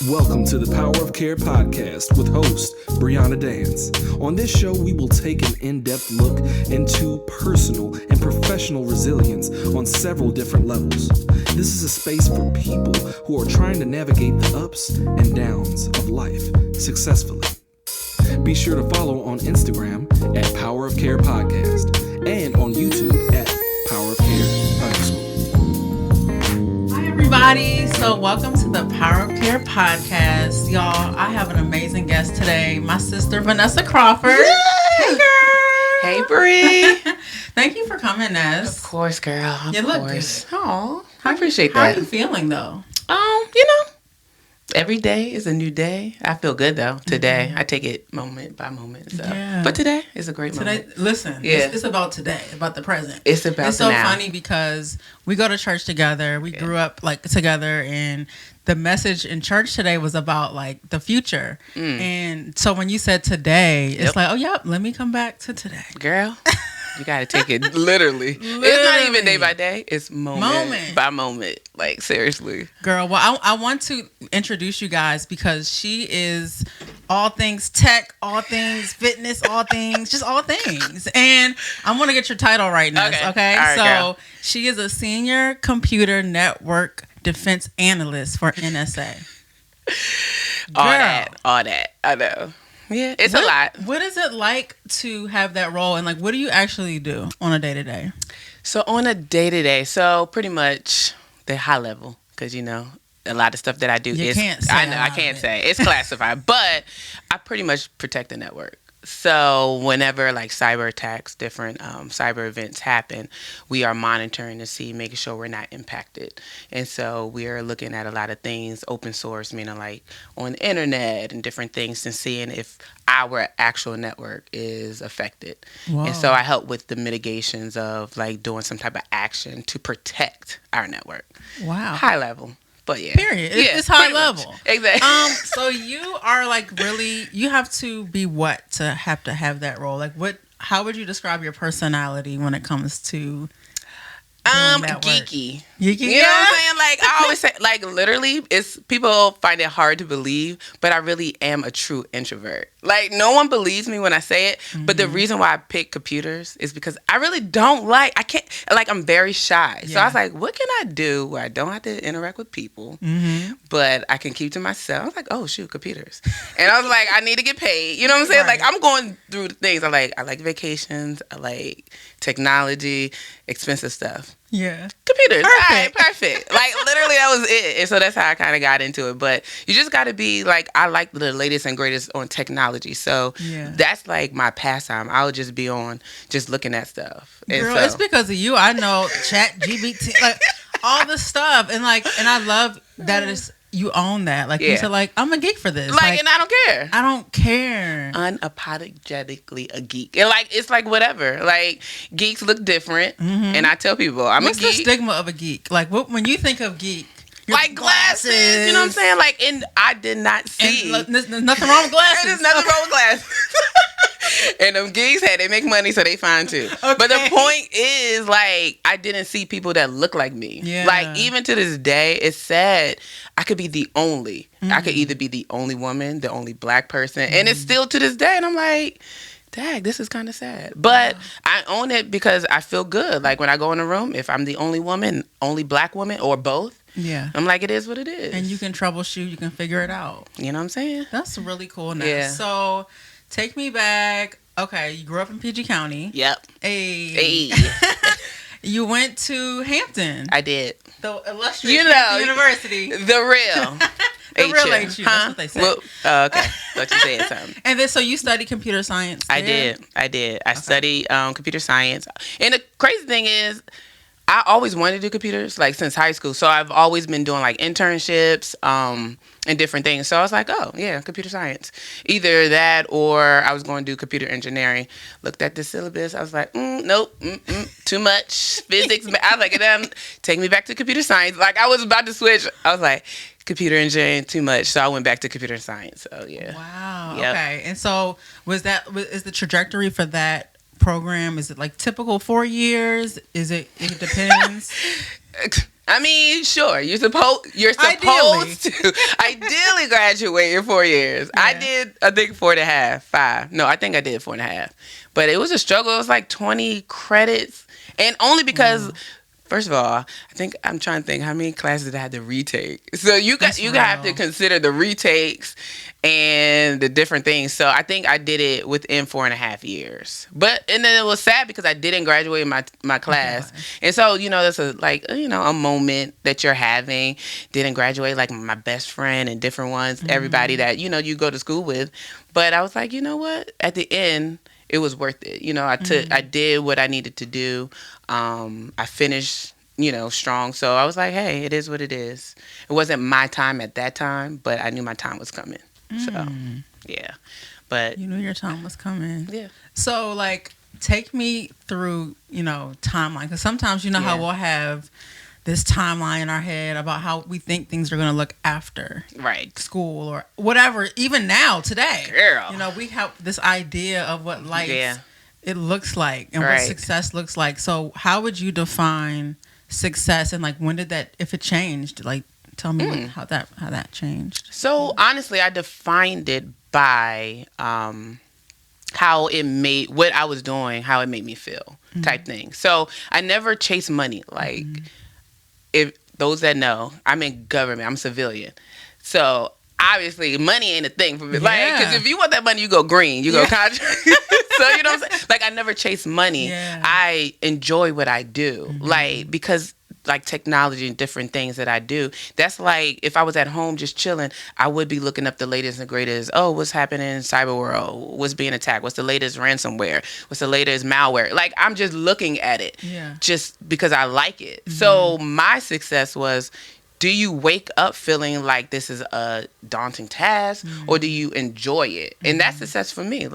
Welcome to the Power of Care podcast with host Brianna Dance. On this show, we will take an in-depth look into personal and professional resilience on several different levels. This is a space for people who are trying to navigate the ups and downs of life successfully. Be sure to follow on Instagram at Power of Care Podcast and on YouTube at Power of Care _. Hi everybody, so welcome to the Power of Care Podcast. Y'all, I have an amazing guest today, my sister Vanessa Crawford. Yay! Hey girl! Hey Bree! Thank you for coming, Ness. Of course, girl. Of you look course. good. Oh, I appreciate How that. are you feeling though? Every day is a new day. I feel good though. Today, I take it moment by moment. So. Yeah. But today is a great moment. Listen, Yeah. it's about today, about the present. It's about It's the so now. funny because we go to church together. We grew up like together, and the message in church today was about like the future. And so when you said today, it's like, oh yep, let me come back to today. Girl, you got to take it literally. It's not even day by day. It's moment by moment. Like, seriously. Girl, well, I want to introduce you guys because she is all things tech, all things fitness, all things, just all things. And I want to get your title right now, okay? All right, so girl. she is a senior computer network defense analyst for NSA. All that. I know. Yeah, it's a lot. What is it like to have that role? And like, what do you actually do on a day-to-day? So on a day-to-day, so pretty much the high level, because, you know, a lot of stuff that I do You is, can't say I know, a I lot can't of it. say. It's classified, but I pretty much protect the network. So whenever like cyber attacks, different cyber events happen, we are monitoring to see, making sure we're not impacted. And so we are looking at a lot of things, open source, meaning like on the internet and different things, and seeing if our actual network is affected. Wow. And so I help with the mitigations of like doing some type of action to protect our network. Wow. High level. But yeah. Period. It's high pretty much. level. Exactly. So you are like really, you have to be what to have that role? Like what, how would you describe your personality when it comes to that work? Geeky. Geeky? You know what I'm saying? Like I always say, like literally, it's people find it hard to believe, but I really am a true introvert. Like no one believes me when I say it, but the reason why I pick computers is because I really don't like. I can't. Like I'm very shy, so I was like, what can I do where I don't have to interact with people, but I can keep to myself? I was like, oh shoot, computers, and I was like, I need to get paid. You know what I'm saying? Right. Like I'm going through the things. I like vacations. I like technology, expensive stuff. Yeah. Computers. Perfect. All right, perfect. Like literally that was it. And so that's how I kind of got into it. But you just got to be like, I like the latest and greatest on technology. So that's like my pastime. I would just be on just looking at stuff. And Girl, so, it's because of you. I know Chat GBT, like all the stuff. And I love that it's, you own that. Like you said, like, I'm a geek for this. like, and I don't care. I don't care. Unapologetically a geek. And like, it's like whatever. Like geeks look different. And I tell people I'm What's a geek. the stigma of a geek? Like when you think of geek, Like glasses, you know what I'm saying? Like, and I did not see. And there's nothing wrong with glasses. There's nothing wrong with glasses. And them geeks, they make money, so they fine too. Okay. But the point is, like, I didn't see people that look like me. Yeah. Like, even to this day, it's sad. I could be the only. I could either be the only woman, the only black person. And it's still to this day. And I'm like, dang, this is kind of sad. But I own it because I feel good. Like, when I go in a room, if I'm the only woman, only black woman, or both, I'm like, it is what it is. And you can troubleshoot, you can figure it out. You know what I'm saying? That's really cool now. Yeah. So take me back. Okay, you grew up in PG County. Yep. Hey. You went to Hampton. I did. The illustrious Hampton University. The real. The real HU. That's what they say. Well, okay. Thought you said something. And then, so you studied computer science there? I did. I studied computer science. And the crazy thing is, I always wanted to do computers, like, since high school. So I've always been doing, like, internships and different things. So I was like, oh, yeah, computer science. Either that or I was going to do computer engineering. Looked at the syllabus. I was like, nope, too much physics. I was like, take me back to computer science. Like, I was about to switch. I was like, computer engineering, too much. So I went back to computer science. So, yeah. Wow. Yep. Okay. And so is the trajectory for that program, is it like typical 4 years? It depends? I mean, sure, you're supposed Ideally. to ideally graduate in 4 years. Yeah. I did, I think 4.5, 5. No, I think I did 4.5. But it was a struggle. It was like 20 credits, and only because. First of all, I think I'm trying to think how many classes I had to retake. So you have to consider the retakes and the different things. So I think I did it within 4.5 years. And then it was sad because I didn't graduate my class. And so, that's a moment that you're having. Didn't graduate, like my best friend and different ones, everybody that, you go to school with. But I was like, you know what? At the end, it was worth it. I did what I needed to do. I finished, strong. So I was like, hey, it is what it is. It wasn't my time at that time, but I knew my time was coming. So, yeah. But you knew your time was coming. Yeah. So, take me through, timeline. Because sometimes, how we'll have this timeline in our head about how we think things are going to look after school or whatever. Even now, today, girl, we have this idea of what life it looks like and what success looks like. So how would you define success, and when did that, if it changed, tell me how that changed? So honestly, I defined it by how it made what I was doing, how it made me feel, type thing. So I never chased money. If those that know, I'm in government, I'm civilian. So obviously money ain't a thing for me. Because if you want that money, you go green, you go contract. So you know what I'm saying? I never chase money. Yeah. I enjoy what I do. Because technology and different things that I do, that's if I was at home just chilling, I would be looking up the latest and greatest. Oh, what's happening in cyber world? What's being attacked? What's the latest ransomware? What's the latest malware? I'm just looking at it just because I like it. So my success was, do you wake up feeling like this is a daunting task, or do you enjoy it? And that's success for me.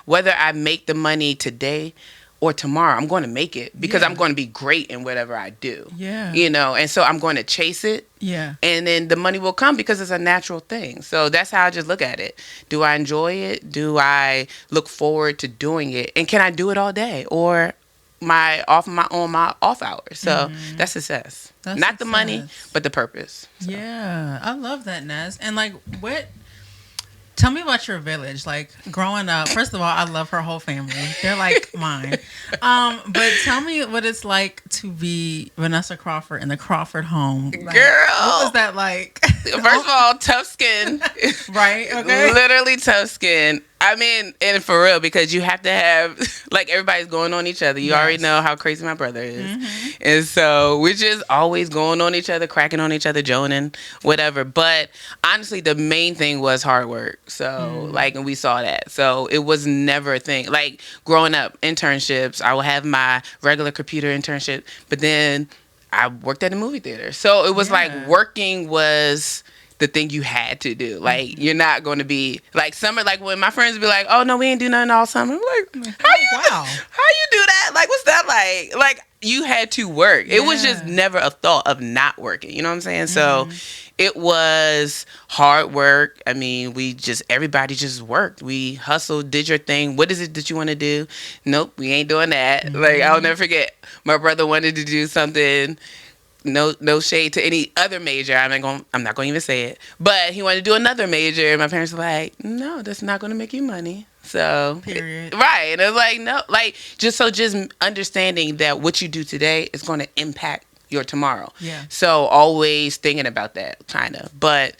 Whether I make the money today or tomorrow, I'm going to make it because I'm going to be great in whatever I do. Yeah. And so I'm going to chase it. Yeah. And then the money will come because it's a natural thing. So that's how I just look at it. Do I enjoy it? Do I look forward to doing it? And can I do it all day? Or my off hours? So that's success. Not success. The money, but the purpose. So. Yeah. I love that, Ness. And tell me about your village. Growing up, first of all, I love her whole family. They're like mine. But tell me what it's like to be Vanessa Crawford in the Crawford home. Girl. What was that like? First of all, tough skin. Right? Okay. Literally tough skin. I mean, and for real, because you have to have, everybody's going on each other. You already know how crazy my brother is. And so we're just always going on each other, cracking on each other, joning, whatever. But honestly, the main thing was hard work. So, and we saw that. So it was never a thing. Growing up, internships, I would have my regular computer internship, but then I worked at a movie theater. So it was working was the thing you had to do. You're not going to be summer. When my friends be like, "Oh no, we ain't do nothing all summer." I'm like, how you do that? What's that like? You had to work. It was just never a thought of not working. You know what I'm saying? So it was hard work. I mean, everybody just worked. We hustled, did your thing. What is it that you want to do? Nope, we ain't doing that. I'll never forget. My brother wanted to do something. No shade to any other major. I'm not going to even say it. But he wanted to do another major, and my parents were like, "No, that's not going to make you money." So, period. Right. And it was like, no, just understanding that what you do today is going to impact your tomorrow. Yeah. So always thinking about that, kind of. But,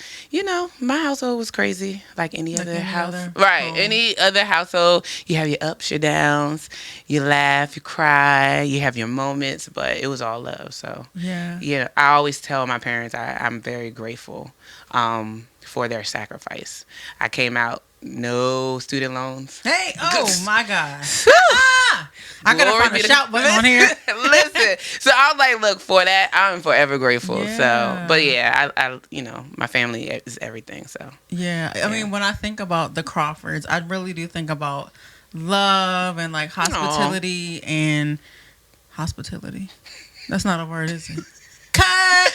my household was crazy, like any other house. Right. Any other household, you have your ups, your downs, you laugh, you cry, you have your moments, but it was all love. So, I always tell my parents I'm very grateful for their sacrifice. I came out, no student loans. Hey, my God. I gotta find a shout button on here. Listen, so I was look, for that, I'm forever grateful. Yeah. So, but I my family is everything. So I mean, when I think about the Crawfords, I really do think about love and hospitality and hospitality. That's not a word, is it? Cut.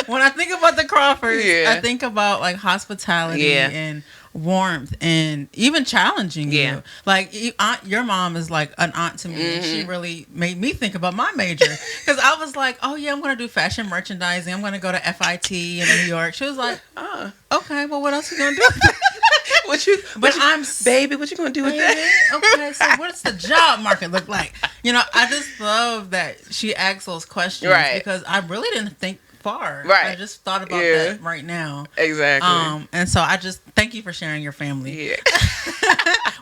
When I think about the Crawford, Yeah. I think about like hospitality Yeah. and warmth and even challenging Yeah. you. Like your mom is like an aunt to me, and she really made me think about my major, because I was like, oh yeah, I'm going to do fashion merchandising. I'm going to go to FIT in New York. She was like, okay, well, what else are you going to do? Baby, what you gonna do with that? Okay, so what's the job market look like? You know, I just love that she asks those questions, Right. because I really didn't think far. Right. I just thought about that right now. Exactly. And so I just thank you for sharing your family Yeah.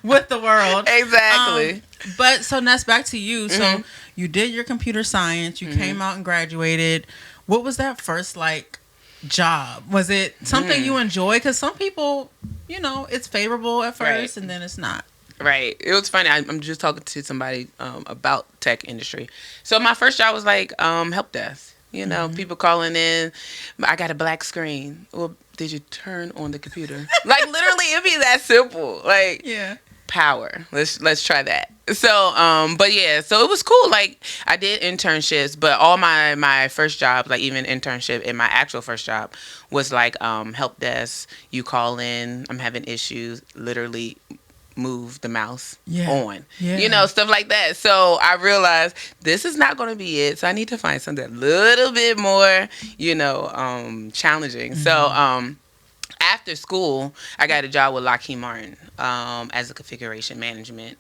with the world. Exactly. But so that's back to you. So you did your computer science. You came out and graduated. What was that first like job? Was it something you enjoy? Because some people, you know, it's favorable at first and then it's not. Right. It was funny. I'm just talking to somebody about tech industry. So my first job was like help desk. You know, people calling in. I got a black screen. Well, did you turn on the computer? Like literally, it'd be that simple. Like power. Let's try that. So but yeah, so it was cool. Like I did internships, but all my first job, like even internship and my actual first job was like help desk. You call in, I'm having issues, literally move the mouse on. You know, stuff like that. So I realized this is not going to be it. So I need to find something a little bit more, you know, challenging. So after school, I got a job with Lockheed Martin as a configuration management.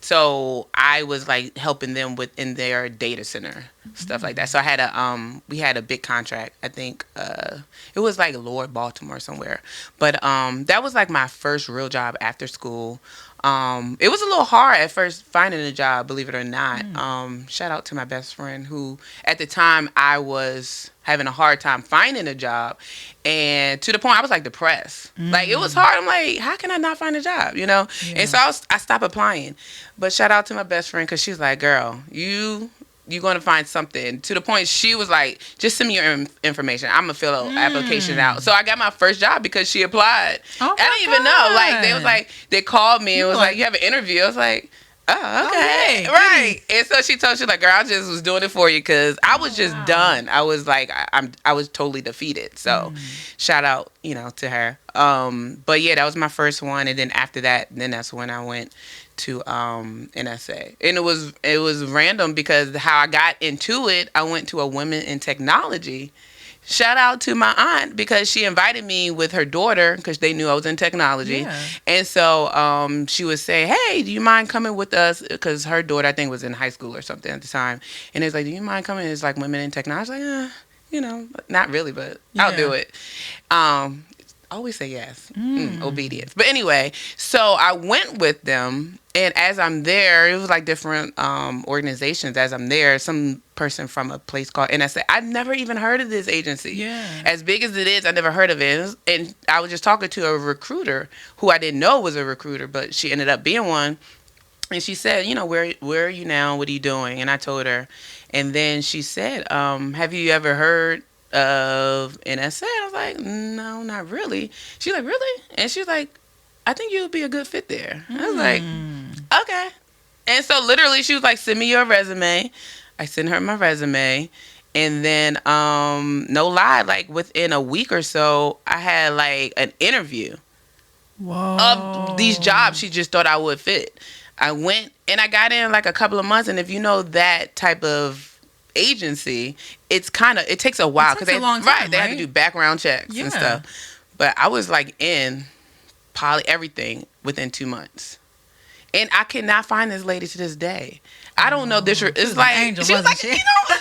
So I was like helping them within their data center, stuff like that. So I had we had a big contract. I think it was like Lord Baltimore somewhere. But that was like my first real job after school. It was a little hard at first finding a job, believe it or not. Shout out to my best friend who, at the time, I was having a hard time finding a job, and to the point I was like depressed. Like it was hard. I'm like, how can I not find a job? You know? And so I stopped applying. But shout out to my best friend, because she's like, girl, you're going to find something. To the point she was like, just send me your information. I'm going to fill the application out. So I got my first job because she applied. I didn't even know. Like, they was like, they called me and was like, you have an interview. I was like, oh, okay. Okay. Right. And so she told, she like, girl, I just was doing it for you because I was just done. I was like, I was totally defeated. So shout out, you know, to her. But yeah, that was my first one. And then after that, then that's when I went to NSA. And it was random because how I got into it, I went to a Women in Technology. Shout out to my aunt, because she invited me with her daughter because they knew I was in technology. And so she would say, hey, do you mind coming with us? Because her daughter, I think, was in high school or something at the time. And it's like, do you mind coming? It's like Women in Technology. I was like, you know, not really, but I'll do it. Always say yes. Obedience. But anyway, so I went with them, and as I'm there, it was like different organizations. As I'm there, some person from a place called NSA. I've never even heard of this agency. As big as it is, I never heard of it. And I was just talking to a recruiter who I didn't know was a recruiter, but she ended up being one. And she said, you know, where are you now? What are you doing? And I told her. And then she said, have you ever heard of NSA? I was like, no, not really. She's like, really? And she's like, I think you would be a good fit there. I was like, okay. And so literally she was like, send me your resume. I sent her my resume. And then, no lie, like within a week or so, I had like an interview of these jobs she just thought I would fit. I went and I got in like a couple of months. And if you know that type of agency, it takes a while because they have to do background checks and stuff. But I was like in everything within 2 months, and I cannot find this lady to this day. I don't know this. It's like angel, she was like, she? you know.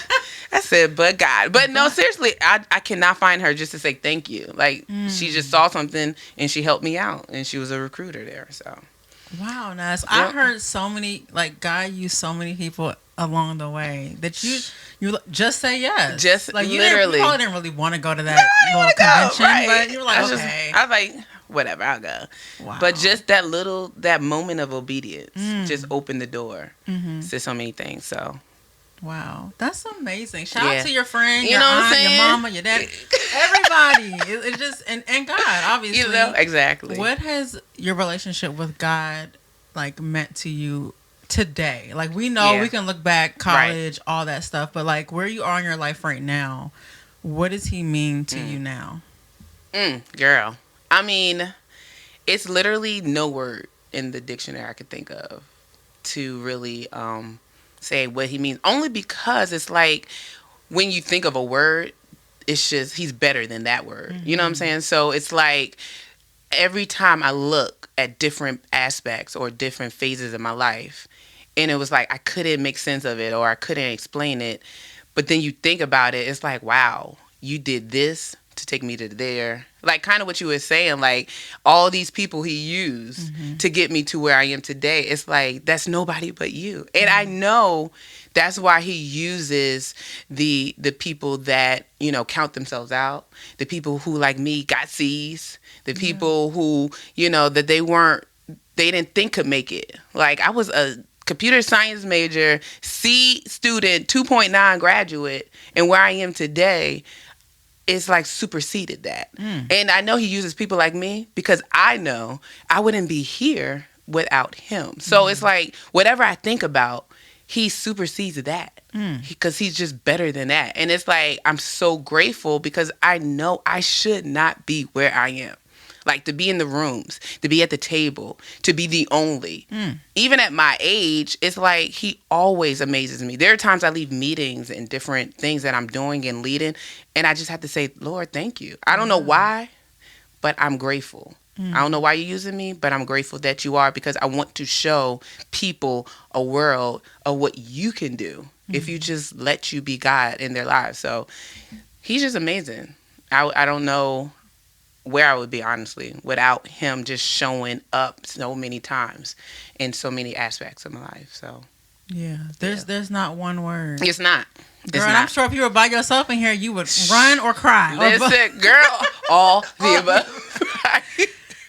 I said, but God, but no, seriously, I cannot find her just to say thank you. Like she just saw something and she helped me out, and she was a recruiter there. So wow, nice. I heard so many, like, God used so many people along the way that you just say yes. Just like you literally. You probably didn't really want to go to that little convention, but you were like, okay. I was like, whatever, I'll go. Wow. But just that moment of obedience just opened the door to so many things. So. Wow, that's amazing. Shout out to your friend, you your know aunt, what I'm saying? your mama, your daddy, everybody. It just and God, obviously. You know, exactly. What has your relationship with God like meant to you today? Like we know we can look back, college, all that stuff, but like where you are in your life right now, what does he mean to you now? Girl. I mean, it's literally no word in the dictionary I could think of to really say what he means. Only because it's like when you think of a word, it's just he's better than that word. You know what I'm saying? So it's like every time I look at different aspects or different phases of my life, and it was like I couldn't make sense of it or I couldn't explain it, but then you think about it, it's like, wow, you did this to take me to there. Like kind of what you were saying, like all these people he used to get me to where I am today. It's like, that's nobody but you. And I know that's why he uses the people that, you know, count themselves out, the people who like me got C's, the people who, you know, that they didn't think could make it. Like I was a computer science major, C student, 2.9 graduate, and where I am today, it's like superseded that. And I know he uses people like me because I know I wouldn't be here without him. So it's like whatever I think about, he supersedes that because he's just better than that. And it's like I'm so grateful because I know I should not be where I am. Like to be in the rooms, to be at the table, to be the only. Even at my age, it's like he always amazes me. There are times I leave meetings and different things that I'm doing and leading, and I just have to say, Lord, thank you. I don't know why, but I'm grateful. I don't know why you're using me, but I'm grateful that you are because I want to show people a world of what you can do if you just let you be God in their lives. So he's just amazing. I don't know where I would be, honestly, without him just showing up so many times in so many aspects of my life. So yeah, there's not one word. It's not. Girl, and I'm sure if you were by yourself in here, you would run or cry. Listen, girl, all the above.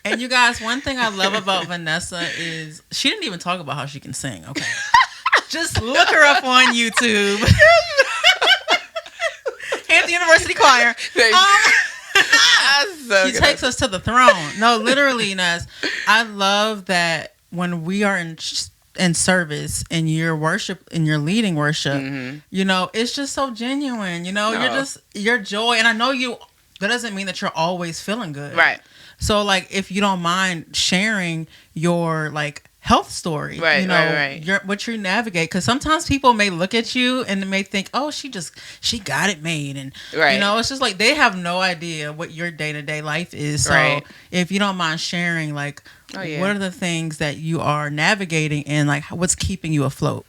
And you guys, one thing I love about Vanessa is she didn't even talk about how she can sing. Okay, just look her up on YouTube. Hampton University Choir. She takes us to the throne. No, literally, Ness. I love that when we are in service and your worship and you're leading worship, you know, it's just so genuine. You know, you're just your joy. And I know that doesn't mean that you're always feeling good. Right. So, like, if you don't mind sharing your, like, health story, right, you know, what you navigate. Because sometimes people may look at you and they may think, oh, she got it made. And, you know, it's just like they have no idea what your day-to-day life is. So if you don't mind sharing, like, what are the things that you are navigating and, like, what's keeping you afloat?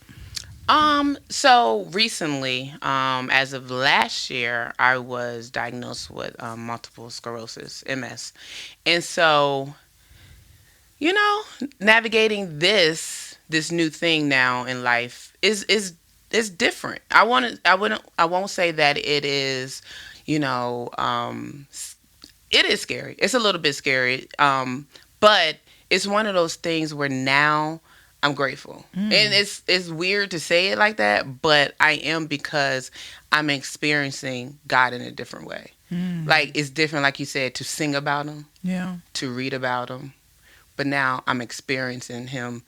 So recently, as of last year, I was diagnosed with multiple sclerosis, MS. And so, you know, navigating this new thing now in life is different. I won't say that it is, you know, it is scary. It's a little bit scary. But it's one of those things where now I'm grateful. And it's weird to say it like that, but I am because I'm experiencing God in a different way. Like it's different, like you said, to sing about him, to read about him. But now I'm experiencing him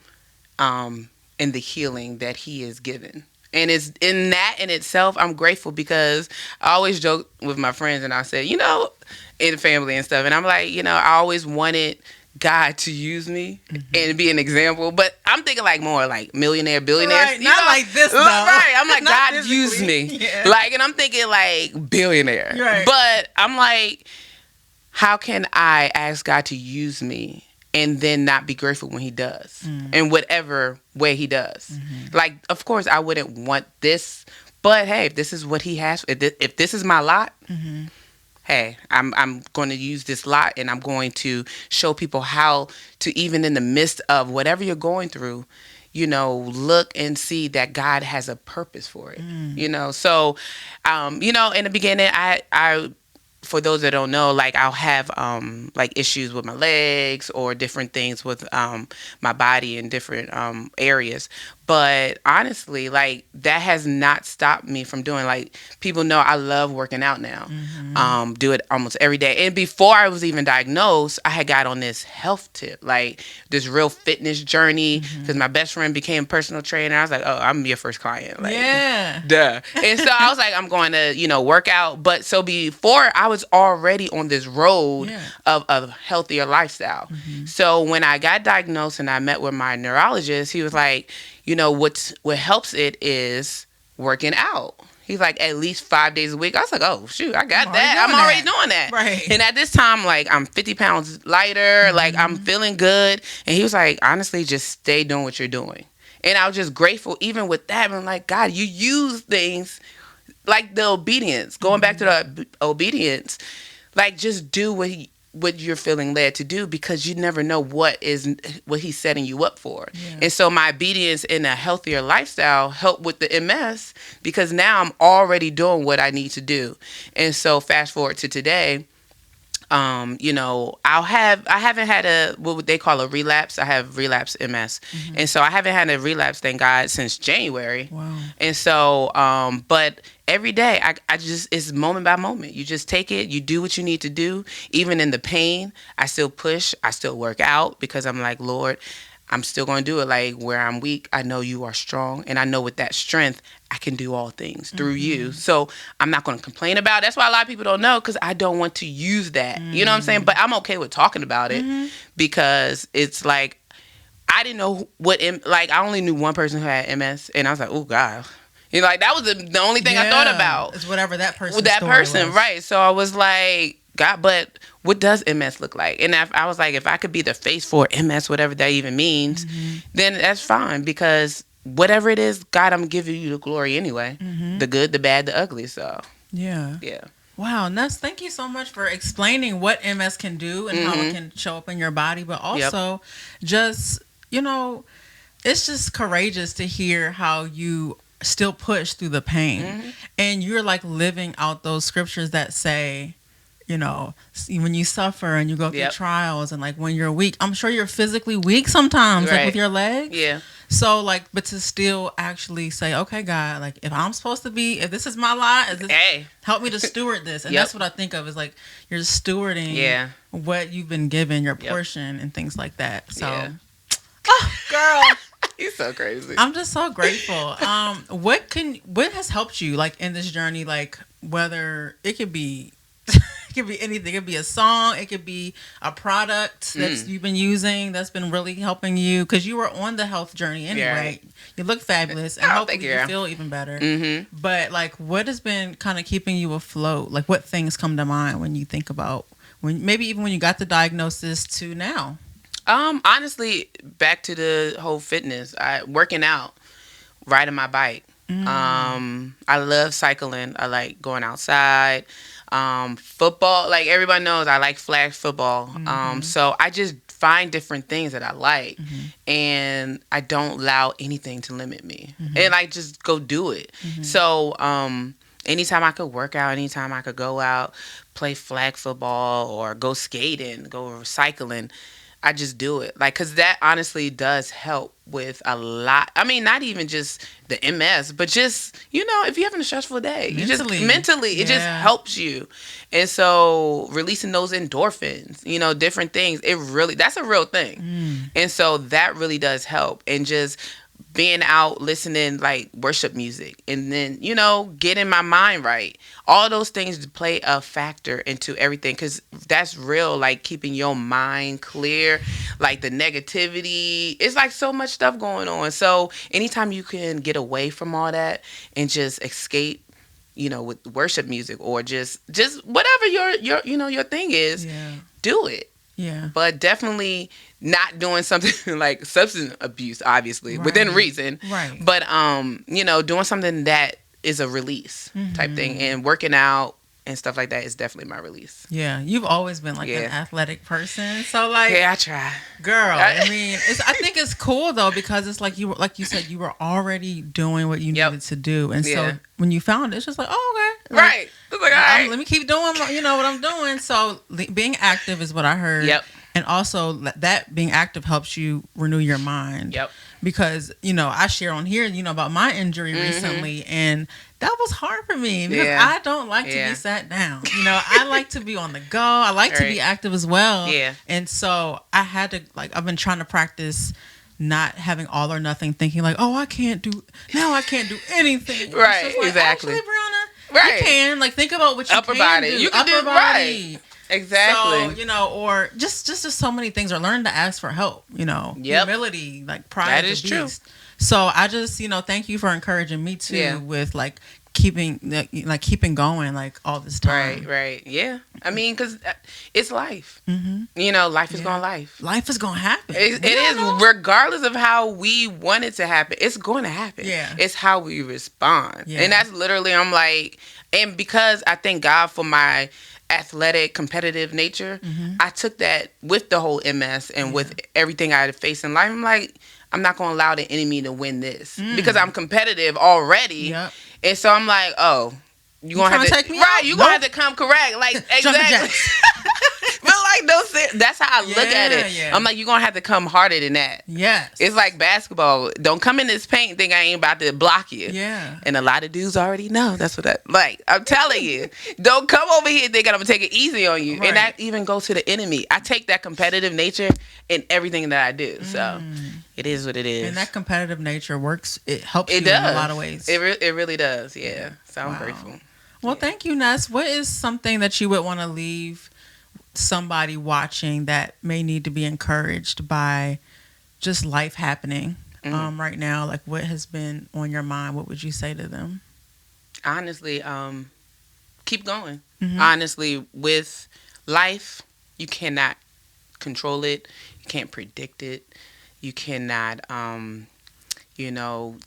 in the healing that he is given. And it's in that in itself, I'm grateful because I always joke with my friends and I say, you know, in family and stuff. And I'm like, you know, I always wanted God to use me and be an example. But I'm thinking like more like millionaire, billionaire. Right, not like this, though. Right. I'm like, God physically. use me. Yeah. Like, and I'm thinking like billionaire. Right. But I'm like, how can I ask God to use me and then not be grateful when he does in whatever way he does? Like, of course, I wouldn't want this, but hey, if this is what he has, if this is my lot, hey, I'm going to use this lot and I'm going to show people how to, even in the midst of whatever you're going through, you know, look and see that God has a purpose for it, you know? So, you know, in the beginning, I for those that don't know, like I'll have like issues with my legs or different things with my body in different areas. But honestly, like that has not stopped me from doing, like, people know I love working out now. Do it almost every day. And before I was even diagnosed, I had got on this health tip, like this real fitness journey, because my best friend became a personal trainer. I was like, oh, I'm your first client. Like, yeah. duh. And so I was like, I'm going to, work out. But so before, I was already on this road of a healthier lifestyle. So when I got diagnosed and I met with my neurologist, he was like, what helps it is working out. He's like, at least 5 days a week. I was like, oh, shoot, I got that. I'm already doing that. Right. And at this time, like, I'm 50 pounds lighter. Like, I'm feeling good. And he was like, honestly, just stay doing what you're doing. And I was just grateful even with that. I'm like, God, you use things like the obedience, going back to the obedience, like just do what you're feeling led to do, because you never know what he's setting you up for. And so my obedience in a healthier lifestyle helped with the MS, because now I'm already doing what I need to do. And so fast forward to today, I haven't had what they call a relapse. I have relapse MS. And so I haven't had a relapse, thank God, since January. Wow. And so, but every day I just, it's moment by moment. You just take it, you do what you need to do. Even in the pain, I still push, I still work out, because I'm like, Lord, I'm still going to do it. Like, where I'm weak, I know you are strong. And I know with that strength, I can do all things through you. So I'm not going to complain about it. That's why a lot of people don't know, because I don't want to use that. You know what I'm saying? But I'm okay with talking about it, because it's like, I didn't know I only knew one person who had MS. And I was like, oh, God. Like, that was the only thing I thought about. It's whatever that person With that person, was. right. So I was like, God, but what does MS look like? And I was like, if I could be the face for MS, whatever that even means, then that's fine, because whatever it is, God, I'm giving you the glory anyway. The good, the bad, the ugly. So yeah. Wow, Ness, thank you so much for explaining what MS can do and how it can show up in your body, but also just, it's just courageous to hear how you still push through the pain. And you're like living out those scriptures that say, when you suffer and you go through trials, and like when you're weak, I'm sure you're physically weak sometimes, like with your legs. Yeah. So like, but to still actually say, okay, God, like if this is my life, help me to steward this. And that's what I think of, is like, you're stewarding what you've been given, your portion and things like that. So, oh, girl. You're so crazy. I'm just so grateful. What has helped you, like, in this journey? Like, whether it could be anything. It could be a song. It could be a product that you've been using that's been really helping you, because you were on the health journey anyway. Yeah. You look fabulous, and hopefully you feel even better. But like, what has been kind of keeping you afloat? Like, what things come to mind when you think about maybe even when you got the diagnosis to now? Honestly, back to the whole fitness, working out, riding my bike. I love cycling. I like going outside. Football, like everybody knows, I like flag football. So I just find different things that I like, and I don't allow anything to limit me, and I just go do it. So, anytime I could work out, anytime I could go out, play flag football, or go skating, go cycling, I just do it. Like, because that honestly does help with a lot. I mean, not even just the MS, but just, if you're having a stressful day, mentally, it just helps you. And so releasing those endorphins, different things, that's a real thing. And so that really does help. And just being out listening like worship music, and then getting my mind right, all those things play a factor into everything, because that's real, like keeping your mind clear, like the negativity, it's like so much stuff going on. So anytime you can get away from all that and just escape, with worship music, or just whatever your thing is, do it. Yeah. But definitely not doing something like substance abuse, obviously, within reason. Right. But, doing something that is a release type thing. And working out and stuff like that is definitely my release. Yeah. You've always been like an athletic person. So like, yeah, I try. Girl, I mean, I think it's cool though, because it's like you said, you were already doing what you needed to do. And so when you found it, it's just like, oh, okay. Like, right. It's like, all right. Let me keep doing, what I'm doing. So being active is what I heard. Yep. And also that being active helps you renew your mind. Yep. Because, I share on here, about my injury recently, and that was hard for me because I don't like to be sat down. I like to be on the go. I like to be active as well. Yeah. And so I had to, I've been trying to practice not having all or nothing, thinking like, oh, I can't do anything. Right, exactly. Actually, Brianna, you can. Think about what you upper can body. do. You can upper do body. right. Exactly. So, or just so many things, or learn to ask for help, humility, pride. That is true. So I just, thank you for encouraging me too with keeping going all this time. Right. Yeah. I mean, because it's life. Mm-hmm. Life is going life. Life is going to happen. It is, regardless of how we want it to happen. It's going to happen. Yeah. It's how we respond. Yeah. And that's literally, I'm like, and because I thank God for my athletic, competitive nature, I took that with the whole MS and with everything I had to face in life. I'm like, I'm not going to allow the enemy to win this because I'm competitive already. Yep. And so I'm like, oh, you're going to have to take me right, out? you're going to have to come correct. Exactly. But that's how I look at it. Yeah. I'm like, you're going to have to come harder than that. Yes. It's like basketball. Don't come in this paint think I ain't about to block you. Yeah. And a lot of dudes already know. That's what I'm telling you. Don't come over here thinking I'm going to take it easy on you. Right. And that even goes to the enemy. I take that competitive nature in everything that I do. So it is what it is. And that competitive nature works. It helps you in a lot of ways. It really does. Yeah. So I'm grateful. Well, thank you, Ness. What is something that you would want to leave somebody watching that may need to be encouraged by just life happening right now? What has been on your mind? What would you say to them? Honestly, keep going. Honestly, with life, you cannot control it. You can't predict it. You cannot,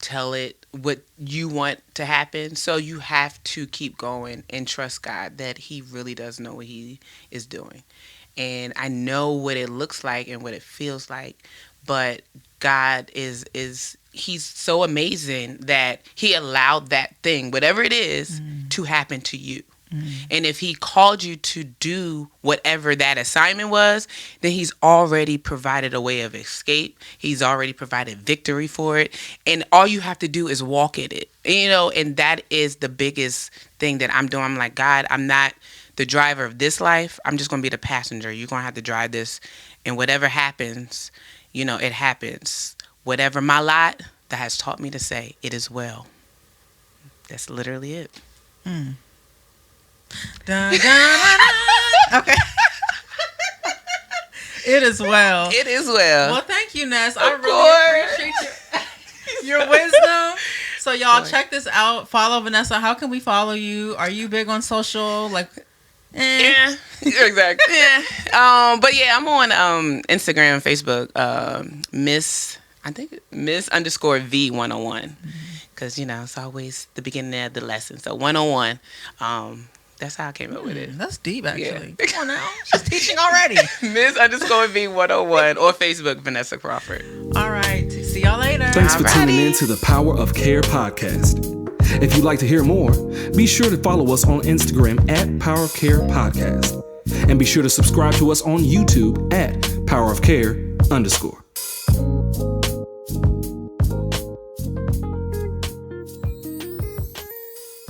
tell it what you want to happen. So you have to keep going and trust God that He really does know what He is doing. And I know what it looks like and what it feels like, but God is He's so amazing that He allowed that thing, whatever it is, to happen to you. And if He called you to do whatever that assignment was, then He's already provided a way of escape. He's already provided victory for it. And all you have to do is walk in it. And that is the biggest thing that I'm doing. I'm like, God, I'm not the driver of this life. I'm just going to be the passenger. You're going to have to drive this. And whatever happens, it happens. Whatever my lot, that has taught me to say, it is well. That's literally it. Dun, dun, dun, dun. Okay. It is well. It is well. Well, thank you, Ness. I really appreciate your wisdom. So, y'all, check this out. Follow Vanessa. How can we follow you? Are you big on social? Yeah, exactly. Yeah. But yeah, I'm on Instagram, Facebook, Miss_V101. Because, it's always the beginning of the lesson. So 101. That's how I came up with it. That's deep, actually. Yeah. Come on now. She's teaching already. Miss_V101 or Facebook, Vanessa Crawford. All right. See y'all later. Thanks for tuning in to the Power of Care podcast. If you'd like to hear more, be sure to follow us on Instagram at Power of Care Podcast. And be sure to subscribe to us on YouTube at Power of Care _.